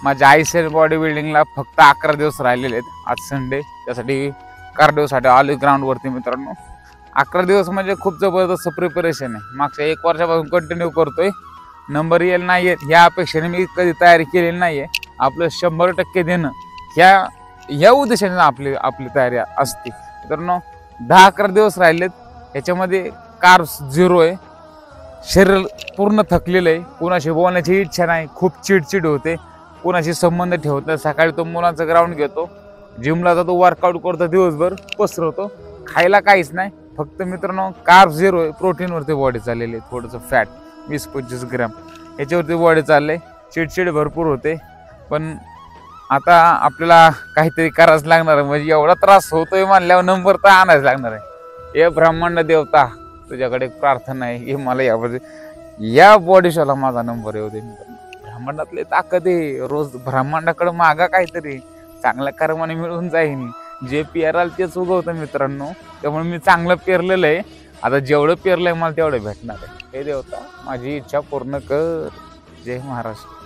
माझ्या आईसेल बॉडी बिल्डिंगला फक्त 11 दिवस राहिलेले आहेत. आज संडे, त्यासाठी कार्डिओसाठी आलो ग्राउंडवरती मित्रांनो. 11 दिवस म्हणजे खूप जबरदस्त प्रिपरेशन आहे. मागच्या 1 वर्षापासून कंटिन्यू करतोय. नंबर येईल नाही येत ह्या अपेक्षेने मी कधी तयारी केलेली नाही आहे. आपलं 100% देणं ह्या उद्देशाने आपली तयारी असते मित्रांनो. 10-11 दिवस राहिलेत. याच्यामध्ये कार्ब्स 0 आहे. शरीर पूर्ण थकलेलं आहे. कोणाशी बोलण्याची इच्छा नाही. खूप चिडचिड होते. कोणाशी संबंध ठेवत नाही. सकाळी तो मुलांचा ग्राउंड घेतो, जिमला जातो, वर्कआउट करतो, दिवसभर पसरवतो. खायला काहीच नाही. फक्त मित्रांनो कार्ब 0 आहे. प्रोटीनवरती बॉडी चाललेली आहे. थोडंसं फॅट 20-25 ग्रॅम याच्यावरती बॉडी चालले. चिडचिड भरपूर होते. पण आता आपल्याला काहीतरी करायचं लागणार आहे. म्हणजे एवढा त्रास होतोय म्हणल्यावर नंबर तर आणायच लागणार आहे. हे ब्रह्मांड देवता तुझ्याकडे एक प्रार्थना आहे की मला या बॉडी शोला माझा नंबर येऊ दे. ब्रह्मांडातली ताकद आहे. रोज ब्रह्मांडाकडे मागा काहीतरी चांगल्या कर्माने मिळून जाईन. जे पेराल तेच उगवतं मित्रांनो. त्यामुळे मी चांगलं पेरलेलं आहे. आता जेवढं पेरलंय मला तेवढं भेटणार आहे. हे देवता माझी इच्छा पूर्ण कर. जय महाराष्ट्र.